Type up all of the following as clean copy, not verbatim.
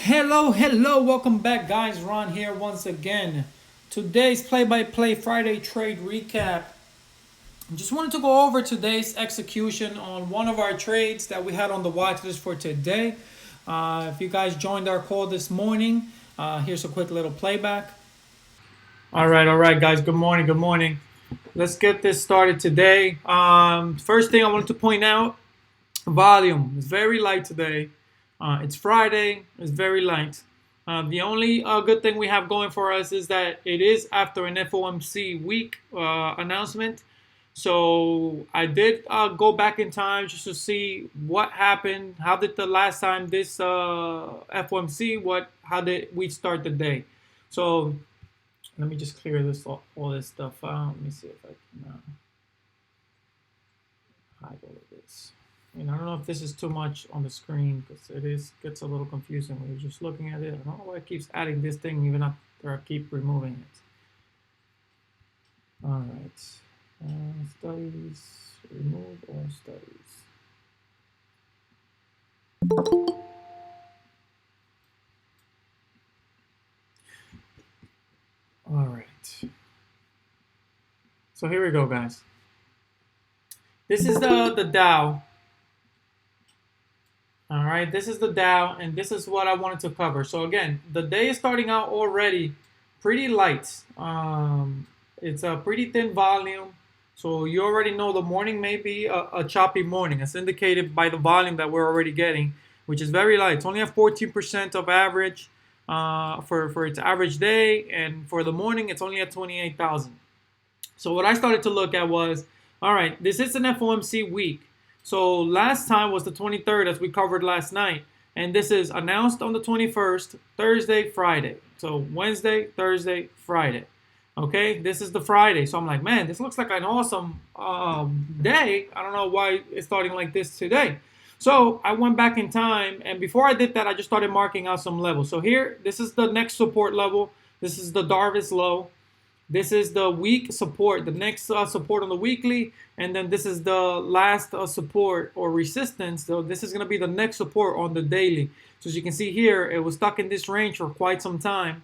Hello, welcome back, guys. Ron here once again. Today's play-by-play Friday trade recap. Just wanted to go over today's execution on one of our trades that we had on the watch list for today. If you guys joined our call this morning, here's a quick little playback. All right, guys. Good morning. Let's get this started today. First thing I wanted to point out, volume is very light today. It's Friday. It's very light. The only good thing we have going for us is that it is after an FOMC week announcement. So I did go back in time just to see what happened. How did the last time this FOMC? How did we start the day? So let me just clear all this stuff out. Let me see if I can hide all of this. I don't know if this is too much on the screen because gets a little confusing when you're just looking at it. I don't know why it keeps adding this thing even after I keep removing it. All right. Studies, remove all studies. All right. So here we go, guys. This is the Dow. All right, this is the Dow, and this is what I wanted to cover. So again, the day is starting out already pretty light. It's a pretty thin volume. So you already know the morning may be a choppy morning. It's indicated by the volume that we're already getting, which is very light. It's only at 14% of average for its average day, and for the morning, it's only at 28,000. So what I started to look at was, all right, this is an FOMC week. So last time was the 23rd, as we covered last night. And this is announced on the 21st, Thursday, Friday. So Wednesday, Thursday, Friday. Okay, this is the Friday. So I'm like, man, this looks like an awesome day. I don't know why it's starting like this today. So I went back in time. And before I did that, I just started marking out some levels. So here, this is the next support level. This is the Darvis low. This is the week support, the next support on the weekly, and then this is the last support or resistance. So this is going to be the next support on the daily. So as you can see here, it was stuck in this range for quite some time.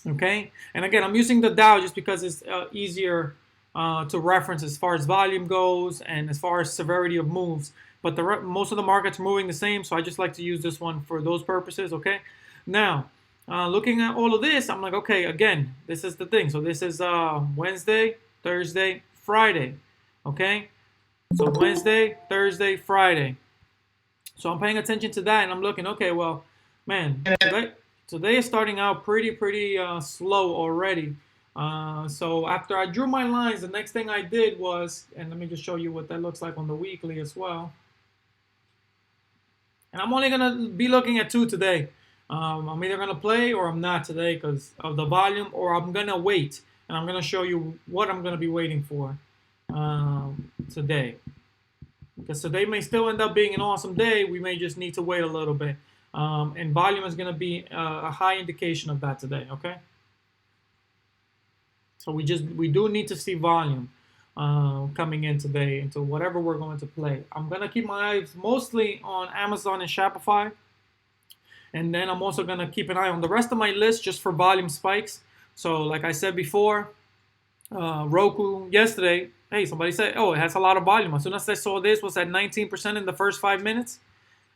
Okay, and again, I'm using the Dow just because it's easier to reference as far as volume goes and as far as severity of moves. But most of the markets are moving the same, so I just like to use this one for those purposes. Okay, now. Looking at all of this, I'm like, okay, again, this is the thing. So this is Wednesday, Thursday, Friday, okay? So Wednesday, Thursday, Friday. So I'm paying attention to that, and I'm looking, okay, well, man, today is starting out pretty slow already. So after I drew my lines, the next thing I did was, and let me just show you what that looks like on the weekly as well. And I'm only going to be looking at two today. I'm either going to play or I'm not today because of the volume, or I'm going to wait. And I'm going to show you what I'm going to be waiting for today. Because today may still end up being an awesome day. We may just need to wait a little bit. And volume is going to be a high indication of that today, okay? So we do need to see volume coming in today into whatever we're going to play. I'm going to keep my eyes mostly on Amazon and Shopify. And then I'm also going to keep an eye on the rest of my list just for volume spikes. So like I said before, Roku yesterday, hey, somebody said, oh, it has a lot of volume. As soon as I saw this was at 19% in the first 5 minutes.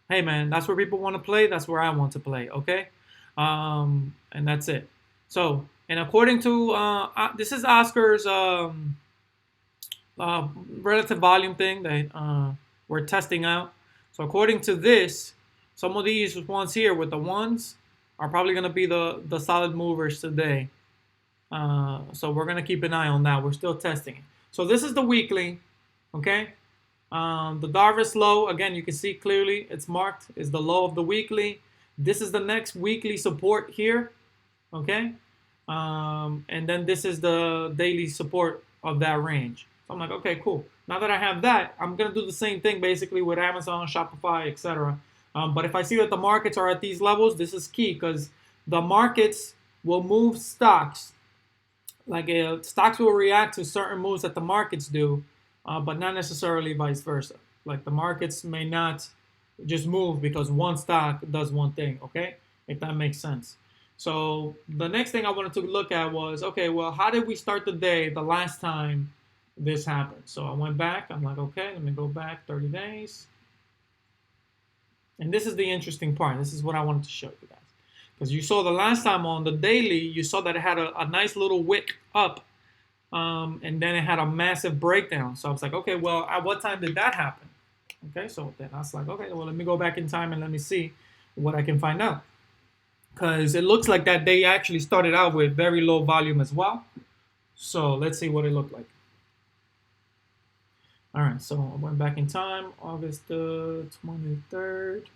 Hey, man, that's where people want to play. That's where I want to play, okay? And that's it. So, and according to, this is Oscar's relative volume thing that we're testing out. So according to this, some of these ones here with the ones are probably going to be the solid movers today. So we're going to keep an eye on that. We're still testing it. So this is the weekly, okay? The Darvis low, again, you can see clearly it's marked, is the low of the weekly. This is the next weekly support here, okay? And then this is the daily support of that range. So I'm like, okay, cool. Now that I have that, I'm going to do the same thing basically with Amazon, Shopify, etc. But if I see that the markets are at these levels, this is key because the markets will move stocks. Like stocks will react to certain moves that the markets do, but not necessarily vice versa. Like the markets may not just move because one stock does one thing, okay? if that makes sense. So the next thing I wanted to look at was, okay, well, how did we start the day the last time this happened? So I went back. I'm like, okay, let me go back 30 days. And this is the interesting part. This is what I wanted to show you guys. Because you saw the last time on the daily, you saw that it had a nice little wick up. And then it had a massive breakdown. So I was like, okay, well, at what time did that happen? Okay, so then I was like, okay, well, let me go back in time and let me see what I can find out. Because it looks like that day actually started out with very low volume as well. So let's see what it looked like. All right, so I went back in time, August the 23rd.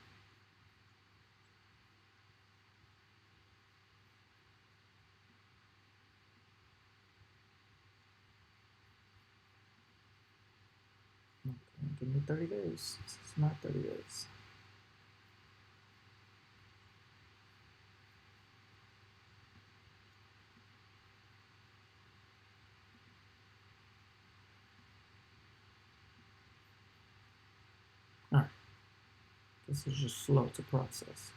Okay, give me 30 days. This is not 30 days. All right, this is just slow to process.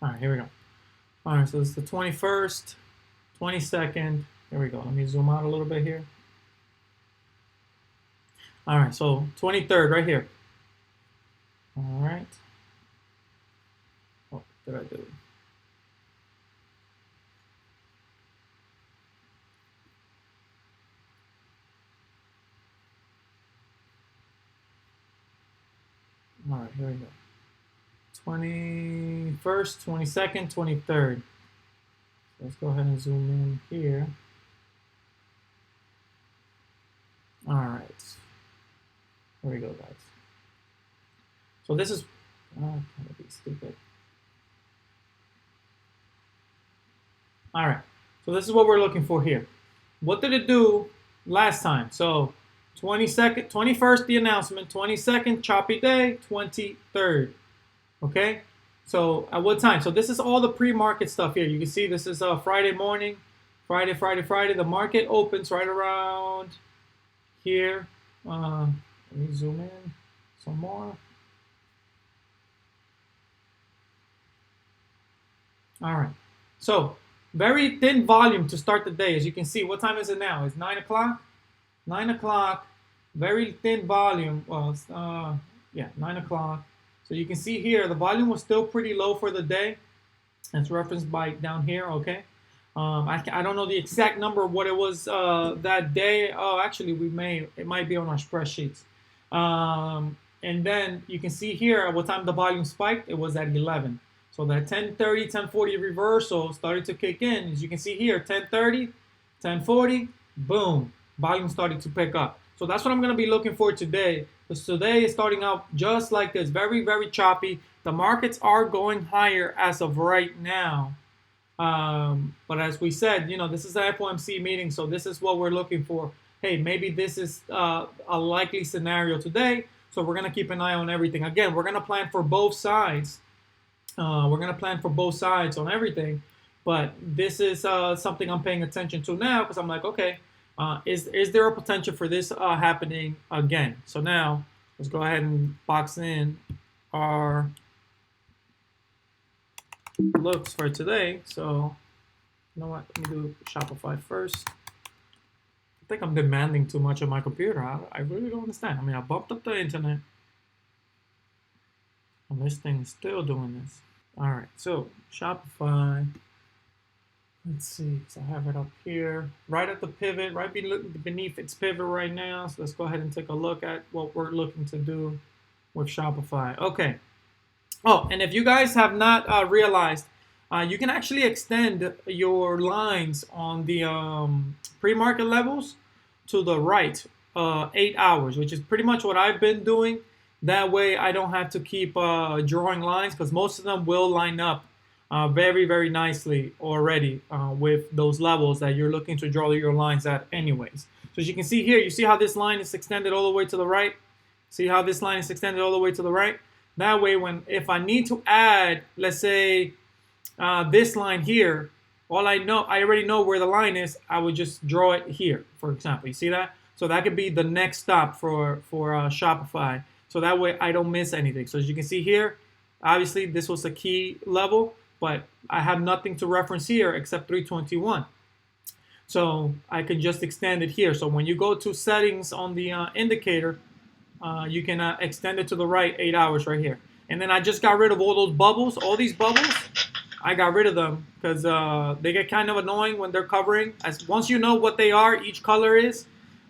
All right, here we go. All right, so it's the 21st, 22nd. Here we go. Let me zoom out a little bit here. All right, so 23rd right here. All right. What did I do? All right, here we go. 21st, 22nd, 23rd. So let's go ahead and zoom in here. All right. Here we go, guys. So this is, oh, gonna be stupid. All right. So this is what we're looking for here. What did it do last time? So 22nd, 21st, the announcement, 22nd, choppy day, 23rd. Okay. So at what time? So this is all the pre-market stuff here. You can see this is Friday morning, Friday. The market opens right around here. Let me zoom in some more. All right. So very thin volume to start the day. As you can see, what time is it now? It's 9 o'clock. 9 o'clock. Very thin volume. Well, it's, yeah, 9 o'clock. So you can see here, the volume was still pretty low for the day. It's referenced by down here, okay? I don't know the exact number of what it was that day. Oh, actually, it might be on our spreadsheets. And then you can see here at what time the volume spiked. It was at 11. So that 10:30, 10:40 reversal started to kick in. As you can see here, 10:30, 10:40, boom, volume started to pick up. So that's what I'm going to be looking for today. Because today is starting out just like this, very, very choppy. The markets are going higher as of right now. But as we said, this is the FOMC meeting, so this is what we're looking for. Hey, maybe this is a likely scenario today, so we're going to keep an eye on everything. Again, we're going to plan for both sides. We're going to plan for both sides on everything, but this is something I'm paying attention to now because I'm like, okay, is there a potential for this happening again? So now let's go ahead and box in our looks for today. So you know what? Let me do Shopify first. I think I'm demanding too much of my computer. I really don't understand. I mean, I bumped up the internet, and this thing is still doing this. All right, so Shopify. Let's see, so I have it up here, right at the pivot, right beneath its pivot right now. So let's go ahead and take a look at what we're looking to do with Shopify. Okay. Oh, and if you guys have not realized, you can actually extend your lines on the pre-market levels to the right 8 hours, which is pretty much what I've been doing. That way I don't have to keep drawing lines because most of them will line up very, very nicely already with those levels that you're looking to draw your lines at anyways. So as you can see here, you see how this line is extended all the way to the right? See how this line is extended all the way to the right? That way, if I need to add, let's say, this line here, I already know where the line is. I would just draw it here, for example. You see that? So that could be the next stop for Shopify. So that way I don't miss anything. So as you can see here, obviously this was a key level, but I have nothing to reference here except 321. So I can just extend it here. So when you go to settings on the indicator, you can extend it to the right 8 hours right here. And then I just got rid of all those bubbles, all these bubbles. I got rid of them because they get kind of annoying when they're covering. As once you know what they are, each color is,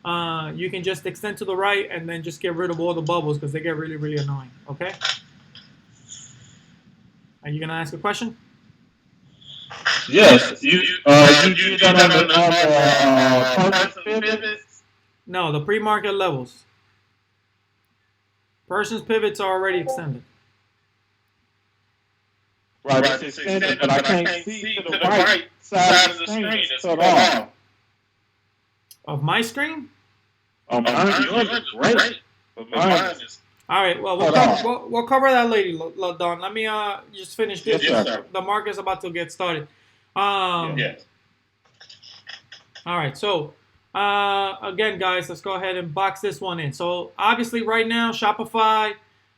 you can just extend to the right and then just get rid of all the bubbles because they get really, really annoying. Okay? Are you gonna ask a question? Yes. You do that on the person's pivot? No, the pre-market levels. Person's pivots are already extended. Right, it's extended, but I can't see to the right side of the screen. It's cut off. Of my screen? Oh, mine is great. But mine is. All right, well, we'll cover that later, Don. Let me just finish this. Yes, the market's about to get started. Yes. All right, so again, guys, let's go ahead and box this one in. So obviously right now, Shopify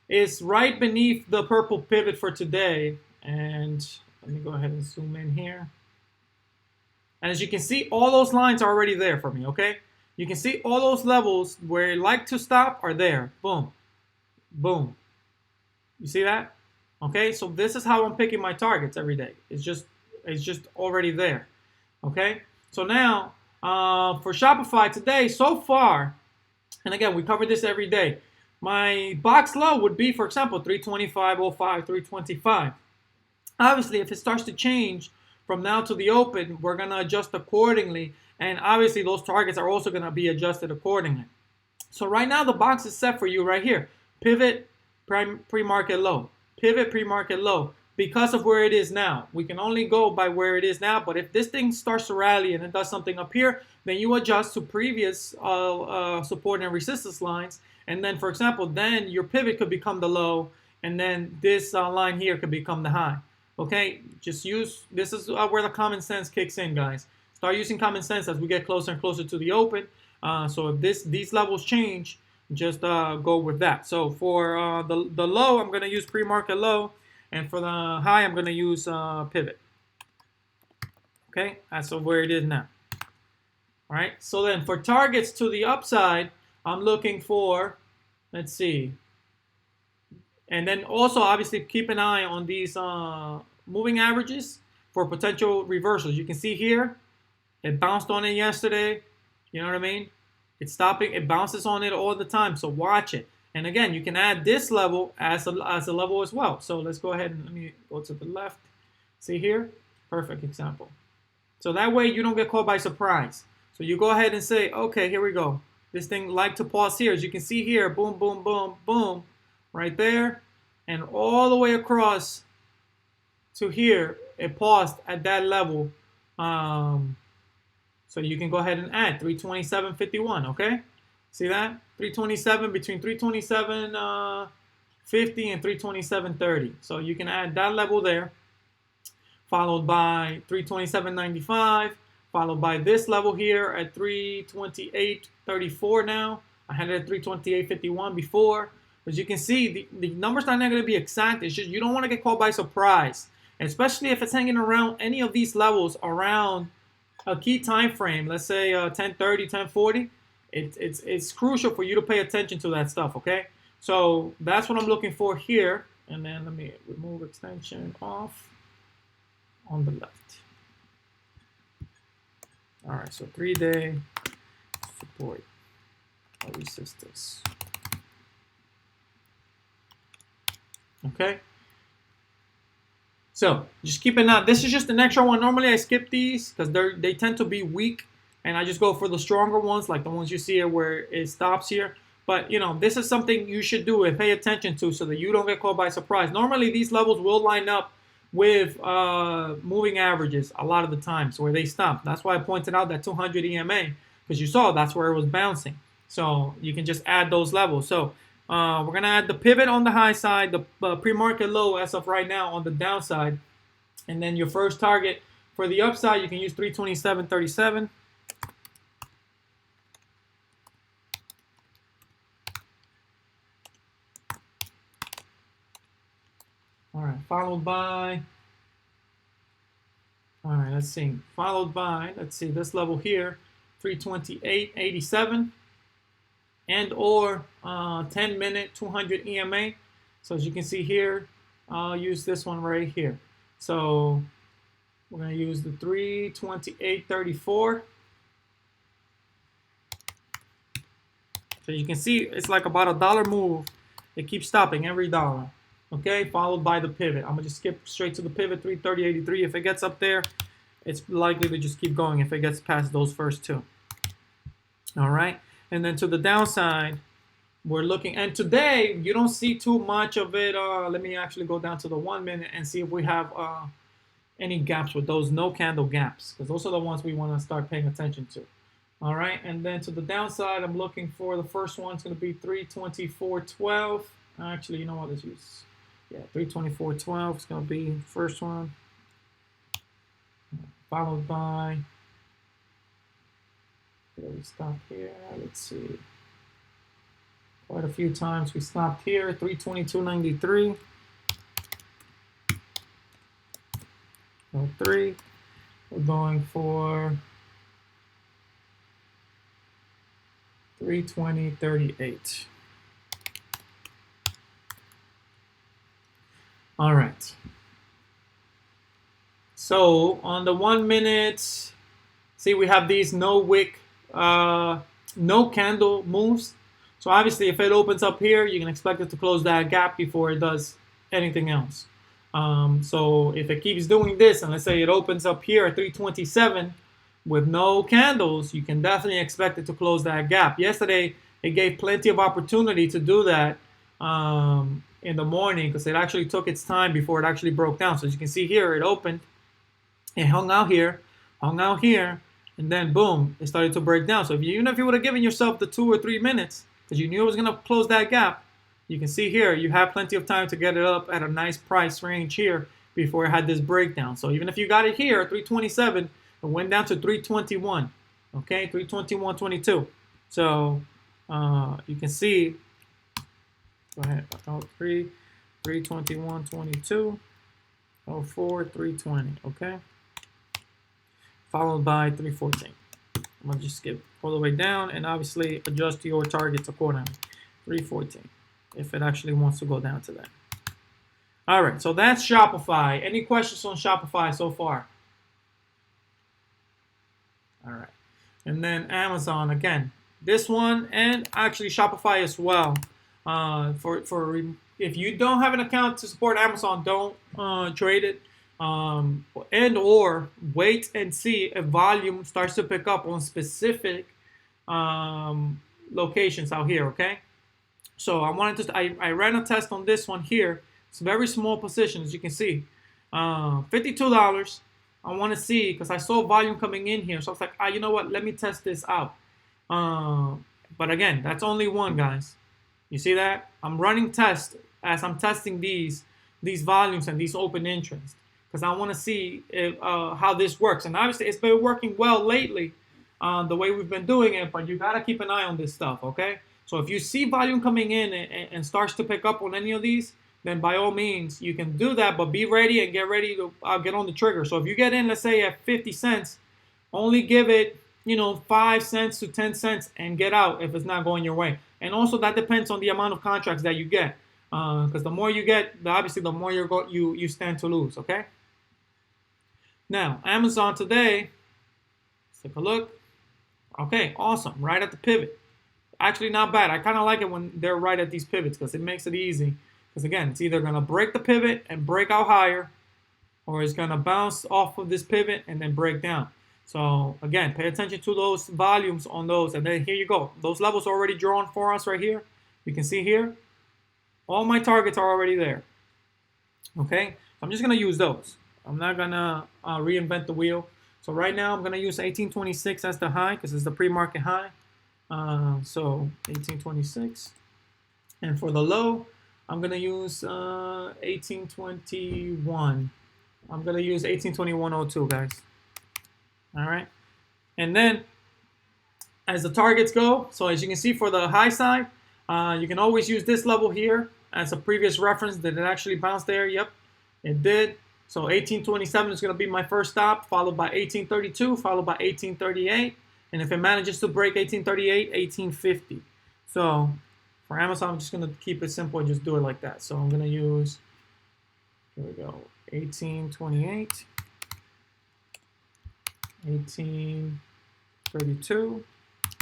is right beneath the purple pivot for today. And let me go ahead and zoom in here. And as you can see, all those lines are already there for me, okay? You can see all those levels where I like to stop are there. Boom. Boom. You see that? Okay, so this is how I'm picking my targets every day. It's just already there. Okay, so now for Shopify today, so far, and again, we cover this every day. My box low would be, for example, 325.05, 325. Obviously, if it starts to change from now to the open, we're going to adjust accordingly. And obviously, those targets are also going to be adjusted accordingly. So right now, the box is set for you right here. Pivot, pre-market low. Pivot, pre-market low. Because of where it is now. We can only go by where it is now. But if this thing starts to rally and it does something up here, then you adjust to previous support and resistance lines. And then, for example, then your pivot could become the low. And then this line here could become the high. Okay, just use, this is where the common sense kicks in, guys. Start using common sense as we get closer and closer to the open. So if these levels change, just go with that. So for the low, I'm going to use pre-market low. And for the high, I'm going to use pivot. Okay, that's where it is now. All right, so then for targets to the upside, I'm looking for, let's see. And then also, obviously, keep an eye on these moving averages for potential reversals. You can see here, it bounced on it yesterday. You know what I mean? It's stopping. It bounces on it all the time. So watch it. And again, you can add this level as a level as well. So let's go ahead and let me go to the left. See here? Perfect example. So that way you don't get caught by surprise. So you go ahead and say, okay, here we go. This thing like to pause here. As you can see here, boom, boom, boom, boom. Right there. And all the way across to here, it paused at that level. So you can go ahead and add 327.51, okay? See that? 327 between 327.50 and 327.30. So you can add that level there, followed by 327.95, followed by this level here at 328.34 now. I had it at 328.51 before. As you can see, the numbers are not going to be exact. It's just you don't want to get caught by surprise, and especially if it's hanging around any of these levels around a key time frame. Let's say 10:30, 10:40. It's crucial for you to pay attention to that stuff. Okay, so that's what I'm looking for here. And then let me remove extension off on the left. All right, so 3-day support or resistance. Okay, so just keep an eye. This is just an extra one. Normally I skip these because they tend to be weak, and I just go for the stronger ones, like the ones you see here where it stops here. But you know, this is something you should do and pay attention to so that you don't get caught by surprise. Normally these levels will line up with moving averages a lot of the times where they stop. That's why I pointed out that 200 EMA, because you saw that's where it was bouncing. So you can just add those levels. So we're going to add the pivot on the high side, the pre-market low as of right now on the downside. And then your first target For the upside, you can use 327.37. All right, followed by, all right, let's see, followed by, let's see, this level here, 328.87, and or 10-minute 200 EMA. So as you can see here, I'll use this one right here. So we're going to use the 328.34. So you can see it's like about a dollar move. It keeps stopping every dollar. Okay, followed by the pivot. I'm gonna just skip straight to the pivot, 330.83. If it gets up there, it's likely to just keep going if it gets past those first two. All right, and then to the downside, we're looking, and today you don't see too much of it. Let me actually go down to the 1 minute and see if we have any gaps with those no candle gaps, because those are the ones we want to start paying attention to. All right, and then to the downside, I'm looking for the first one. It's going to be 324.12. Actually, you know what? Let's use, yeah, 324.12 is going to be the first one. Followed by, we stop here. Let's see. Quite a few times we stopped here. 322.93. 3. We're going for 320.38. All right. So on the 1 minute, see we have these no wick, no candle moves. So obviously if it opens up here, you can expect it to close that gap before it does anything else. So if it keeps doing this, and let's say it opens up here at 327 with no candles, you can definitely expect it to close that gap. Yesterday, it gave plenty of opportunity to do that in the morning because it actually took its time before it actually broke down. So as you can see here, it opened, it hung out here, and then boom, it started to break down. So even if you would have given yourself the 2 or 3 minutes because you knew it was going to close that gap, you can see here, you have plenty of time to get it up at a nice price range here before it had this breakdown. So even if you got it here at 327, it went down to 321, okay, 321.22. So you can see, go ahead, 321.22, 04, 320, okay, followed by 314. I'm gonna just skip all the way down and obviously adjust your targets accordingly. 314. If it actually wants to go down to that. All right, so that's Shopify. Any questions on Shopify so far? All right, and then Amazon again. This one and actually Shopify as well. If you don't have an account to support Amazon, don't trade it. And or wait and see if volume starts to pick up on specific locations out here. Okay. So I ran a test on this one here. It's a very small position, as you can see. $52. I want to see, because I saw volume coming in here. So I was like, you know what? Let me test this out. But again, that's only one, guys. You see that? I'm running tests as I'm testing these volumes and these open interest. Because I want to see how this works. And obviously, it's been working well lately the way we've been doing it. But you got to keep an eye on this stuff, okay? So if you see volume coming in and starts to pick up on any of these, then by all means, you can do that, but be ready and get ready to get on the trigger. So if you get in, let's say at 50 cents, only give it, 5 cents to 10 cents and get out if it's not going your way. And also that depends on the amount of contracts that you get. Because the more you get, obviously the more you stand to lose, okay? Now, Amazon today, let's take a look. Okay, awesome, right at the pivot. Actually, not bad. I kind of like it when they're right at these pivots because it makes it easy. Because again, it's either going to break the pivot and break out higher, or it's going to bounce off of this pivot and then break down. So again, pay attention to those volumes on those. And then here you go. Those levels are already drawn for us right here. You can see here, all my targets are already there. Okay, I'm just going to use those. I'm not going to reinvent the wheel. So right now, I'm going to use 1826 as the high because it's the pre-market high. So 1826, and for the low, I'm gonna use 1821. I'm gonna use 1821.02, guys. All right. And then as the targets go, so as you can see for the high side, you can always use this level here as a previous reference. Did it actually bounce there? Yep, it did. So 1827 is going to be my first stop, followed by 1832, followed by 1838. And if it manages to break 1838, 1850. So for Amazon, I'm just going to keep it simple and just do it like that. So I'm going to use, here we go, 1828, 1832,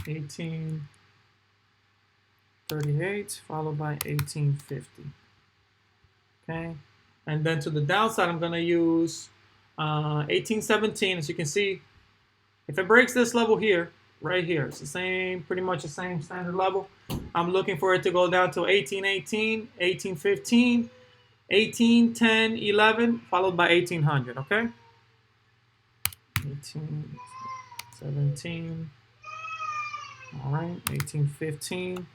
1838, followed by 1850. Okay, and then to the downside, I'm going to use 1817. As you can see, if it breaks this level here, right here, it's the same, pretty much the same standard level. I'm looking for it to go down to 1818, 1815, 1810, 11, followed by 1800. Okay, 1817. All right, 1815.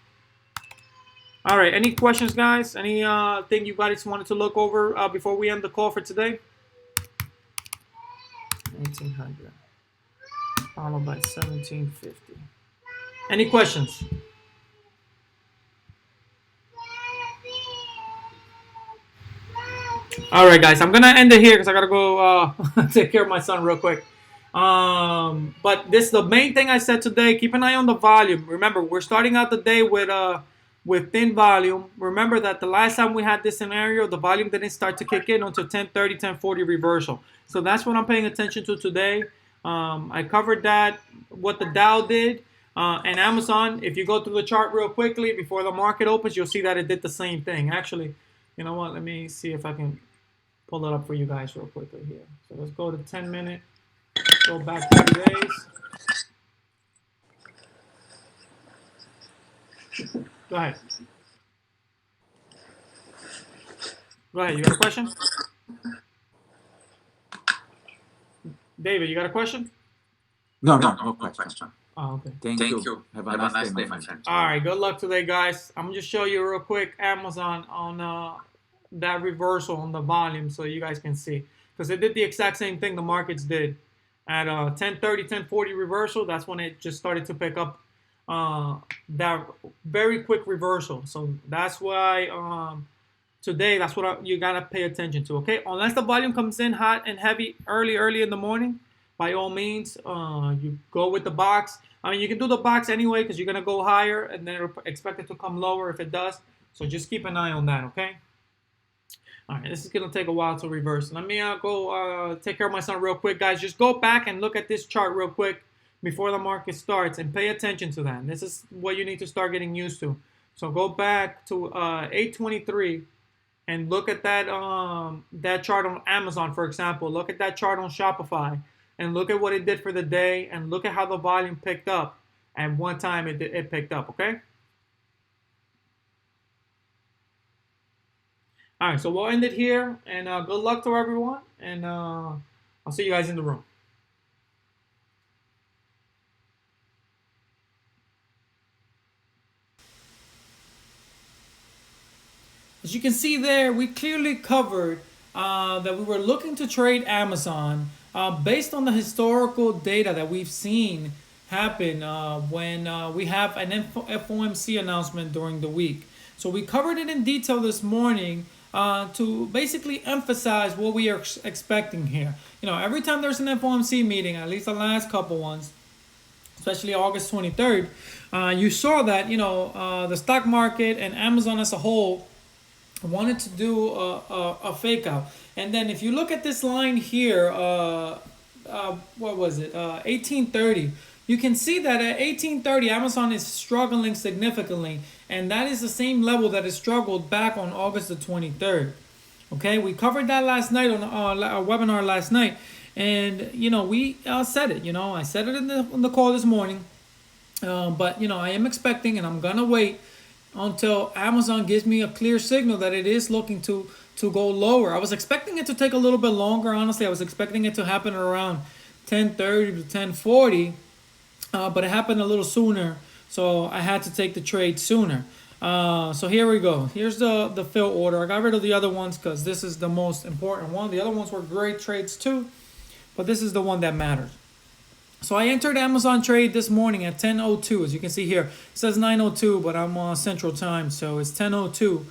All right, any questions, guys? Any thing you guys wanted to look over before we end the call for today? 1800, followed by 1750. Any questions? All right, guys, I'm gonna end it here because I gotta go take care of my son real quick. But this is the main thing I said today. Keep an eye on the volume. Remember, we're starting out the day with thin volume. Remember that the last time we had this scenario, the volume didn't start to kick in until 10:30, 10:40 reversal. So that's what I'm paying attention to today. I covered that, what the Dow did, and Amazon. If you go through the chart real quickly before the market opens, you'll see that it did the same thing. Actually, you know what? Let me see if I can pull it up for you guys real quickly here. So let's go to 10-minute. Go back 30 days. Go ahead. Go ahead. You got a question? David, you got a question? No question. Oh, okay. Thank you. Have a nice day, my friend. All right. Good luck today, guys. I'm just show you real quick Amazon on that reversal on the volume so you guys can see. Because it did the exact same thing the markets did. At 10:30, 10:40 reversal, that's when it just started to pick up that very quick reversal. So that's why today, that's what you got to pay attention to, okay? Unless the volume comes in hot and heavy early in the morning, by all means, you go with the box. I mean, you can do the box anyway because you're going to go higher and then expect it to come lower if it does. So just keep an eye on that, okay? All right, this is going to take a while to reverse. Let me go take care of my son real quick, guys. Just go back and look at this chart real quick before the market starts and pay attention to that. This is what you need to start getting used to. So go back to 823 and look at that that chart on Amazon, for example. Look at that chart on Shopify and look at what it did for the day and look at how the volume picked up. At one time it picked up, okay? All right, so we'll end it here, and good luck to everyone, and I'll see you guys in the room. As you can see there, we clearly covered that we were looking to trade Amazon based on the historical data that we've seen happen when we have an FOMC announcement during the week. So we covered it in detail this morning to basically emphasize what we are expecting here. You know, every time there's an FOMC meeting, at least the last couple ones, especially August 23rd, you saw that, you know, the stock market and Amazon as a whole wanted to do a fake out. And then if you look at this line here, what was it, 1830, you can see that at 1830, Amazon is struggling significantly. And that is the same level that it struggled back on August the 23rd. Okay, we covered that last night on our webinar last night. And, you know, we said it, you know, I said it in the call this morning. But, you know, I am expecting and I'm going to wait until Amazon gives me a clear signal that it is looking to go lower. I was expecting it to take a little bit longer, honestly. I was expecting it to happen around 10:30 to 10:40, but it happened a little sooner, so I had to take the trade sooner. So here we go. Here's the fill order. I got rid of the other ones because this is the most important one. The other ones were great trades too, but this is the one that matters. So I entered Amazon trade this morning at 10:02. As you can see here, it says 9:02, but I'm on Central Time, so it's 10:02.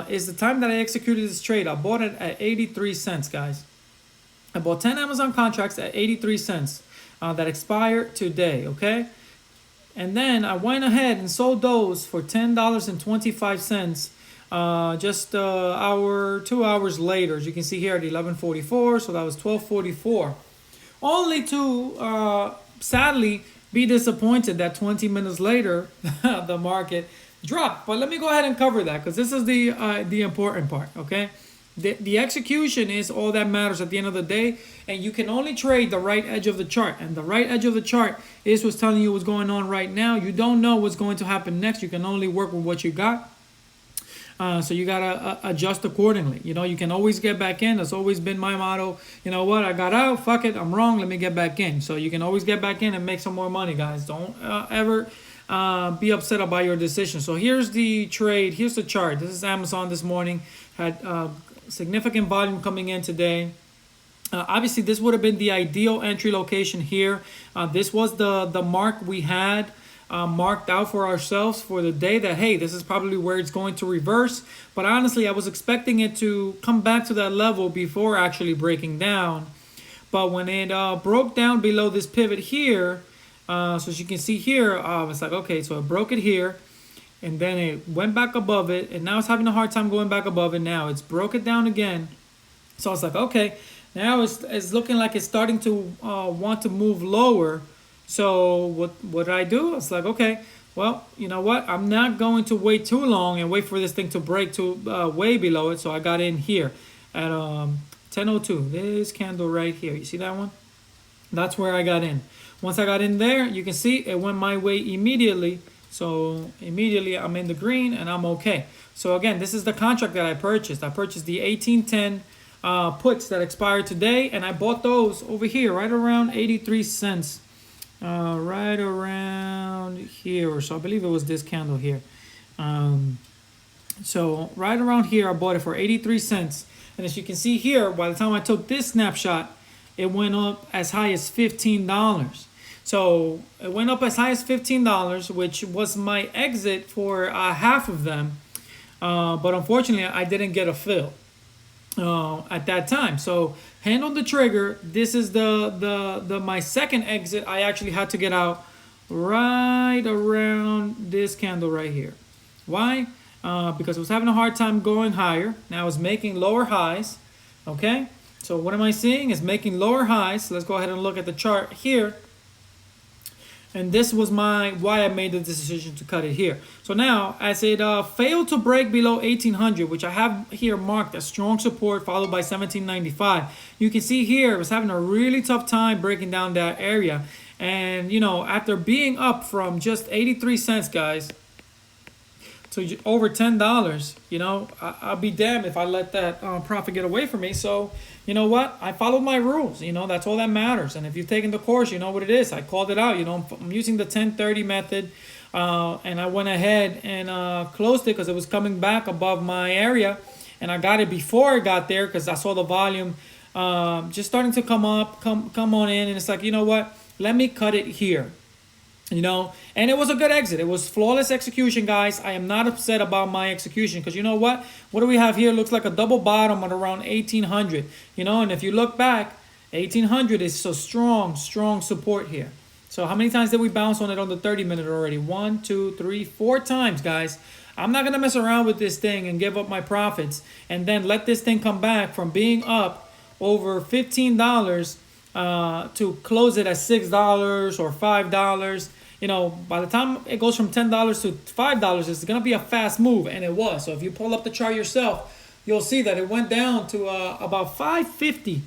Is the time that I executed this trade. I bought it at 83 cents, guys. I bought 10 Amazon contracts at 83 cents that expire today, okay? And then I went ahead and sold those for $10.25 just hour, 2 hours later. As you can see here at 11:44, so that was 12:44. Only to sadly be disappointed that 20 minutes later the market dropped. But let me go ahead and cover that because this is the important part. Okay, the execution is all that matters at the end of the day, and you can only trade the right edge of the chart. And the right edge of the chart is what's telling you what's going on right now. You don't know what's going to happen next. You can only work with what you got. So you gotta adjust accordingly. You know, you can always get back in. That's always been my motto. You know what? I got out. Fuck it. I'm wrong. Let me get back in. So you can always get back in and make some more money, guys. Don't ever be upset about your decision. So here's the trade. Here's the chart. This is Amazon this morning. Had significant volume coming in today. Obviously, this would have been the ideal entry location here. This was the mark we had marked out for ourselves for the day that, hey, this is probably where it's going to reverse. But honestly, I was expecting it to come back to that level before actually breaking down. But when it broke down below this pivot here, so as you can see here, it's like, okay, so it broke it here. And then it went back above it. And now it's having a hard time going back above it now. It's broke it down again. So I was like, okay, now it's looking like it's starting to want to move lower. So what did I do? It's like, okay, well, you know what? I'm not going to wait too long and wait for this thing to break to way below it. So I got in here at 10:02. This candle right here. You see that one? That's where I got in. Once I got in there, you can see it went my way immediately. So immediately I'm in the green and I'm okay. So again, this is the contract that I purchased. I purchased the 1810 puts that expired today, and I bought those over here right around 83 cents. Right around here, so I believe it was this candle here. So right around here, I bought it for 83 cents. And as you can see here, by the time I took this snapshot, it went up as high as $15. So it went up as high as $15, which was my exit for half of them. But unfortunately, I didn't get a fill at that time. So handled the trigger. This is the my second exit. I actually had to get out right around this candle right here. Why? Because I was having a hard time going higher. Now I was making lower highs. Okay, so what am I seeing? Is making lower highs. Let's go ahead and look at the chart here. And this was why I made the decision to cut it here. So now, as it failed to break below 1800, which I have here marked as strong support, followed by 1795, you can see here it was having a really tough time breaking down that area. And you know, after being up from just 83 cents, guys, to over $10, you know, I'll be damned if I let that profit get away from me. So, you know what? I followed my rules. You know, that's all that matters. And if you've taken the course, you know what it is. I called it out. You know, I'm using the 1030 method. And I went ahead and closed it because it was coming back above my area. And I got it before it got there because I saw the volume just starting to come on in. And it's like, you know what? Let me cut it here. You know, and it was a good exit. It was flawless execution, guys. I am not upset about my execution because you know what? What do we have here? Looks like a double bottom at around 1800. You know, and if you look back, 1800 is so strong support here. So how many times did we bounce on it on the 30-minute already? 1, 2, 3, 4 times, guys. I'm not going to mess around with this thing and give up my profits and then let this thing come back from being up over $15 to close it at $6 or $5. You know, by the time it goes from $10 to $5, it's going to be a fast move, and it was. So if you pull up the chart yourself, you'll see that it went down to about $5.50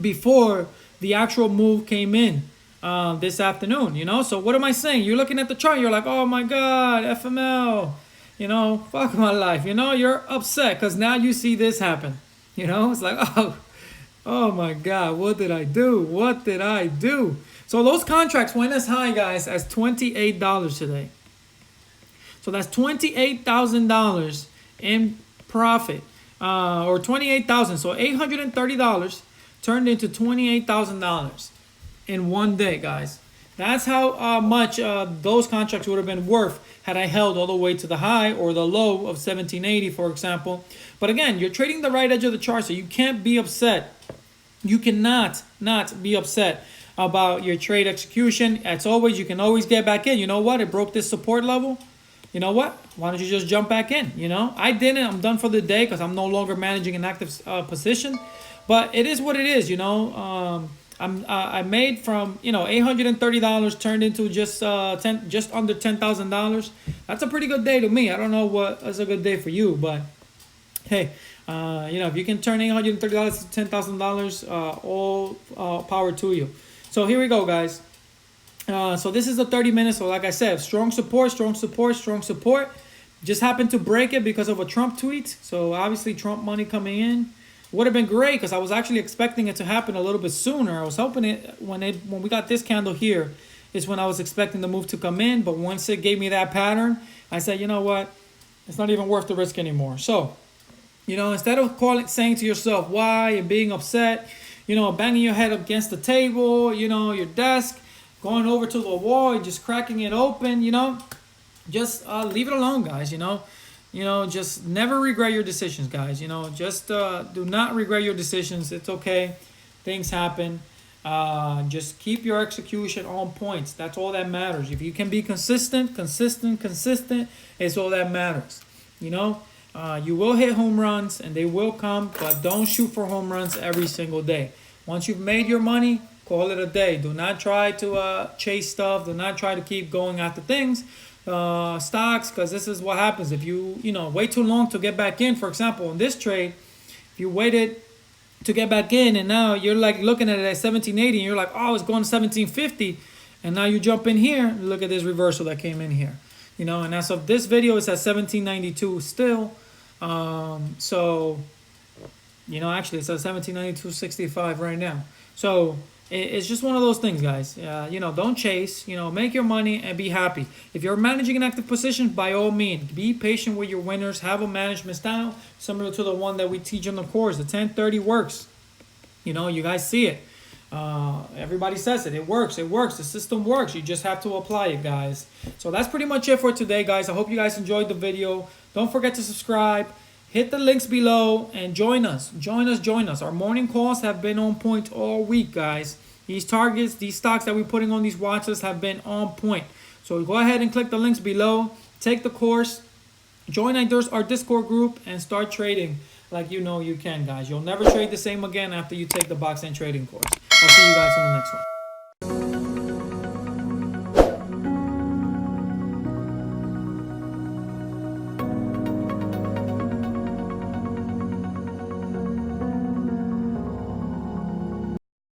before the actual move came in this afternoon, you know? So what am I saying? You're looking at the chart, you're like, oh my God, FML, you know, fuck my life. You know, you're upset because now you see this happen. You know, it's like, oh my God, what did I do? What did I do? So those contracts went as high, guys, as $28 today. So that's $28,000 in profit, or $28,000. So $830 turned into $28,000. in one day, guys. That's how much those contracts would have been worth had I held all the way to the high or the low of 1780, for example. But again, you're trading the right edge of the chart, so you can't be upset. You cannot not be upset about your trade execution. As always, you can always get back in. You know what? It broke this support level. You know what? Why don't you just jump back in? You know, I didn't. I'm done for the day because I'm no longer managing an active position. But it is what it is. You know, I made from $830 turned into just under $10,000. That's a pretty good day to me. I don't know what is a good day for you, but hey, if you can turn $830 to $10,000, all power to you. So here we go, guys. So this is the 30 minutes. So like I said, strong support, strong support, strong support. Just happened to break it because of a Trump tweet. So obviously Trump money coming in. Would have been great because I was actually expecting it to happen a little bit sooner. I was hoping it when we got this candle here is when I was expecting the move to come in. But once it gave me that pattern, I said, you know what? It's not even worth the risk anymore. So, instead of saying to yourself why and being upset, banging your head against the table, your desk, going over to the wall and just cracking it open, just leave it alone, guys. Just never regret your decisions, guys. Just do not regret your decisions. It's okay. Things happen. Just keep your execution on points. That's all that matters. If you can be consistent, it's all that matters. You will hit home runs and they will come, but don't shoot for home runs every single day. Once you've made your money, call it a day. Do not try to chase stuff. Do not try to keep going after things. Stocks, because this is what happens if you wait too long to get back in. For example, in this trade, if you waited to get back in and now you're like looking at it at 1780 and you're like, oh, it's going to 1750, and now you jump in here, look at this reversal that came in here, and as of this video it's at 1792 still. So actually it's at 1792.65 right now. So it's just one of those things, guys. Don't chase. Make your money and be happy. If you're managing an active position, by all means, be patient with your winners. Have a management style similar to the one that we teach in the course. The 10-30 works. You guys see it. Everybody says it. It works. It works. The system works. You just have to apply it, guys. So that's pretty much it for today, guys. I hope you guys enjoyed the video. Don't forget to subscribe. Hit the links below and join us. Join us. Our morning calls have been on point all week, guys. These targets, these stocks that we're putting on these watches have been on point. So go ahead and click the links below. Take the course. Join our Discord group and start trading like you can, guys. You'll never trade the same again after you take the box and trading course. I'll see you guys on the next one.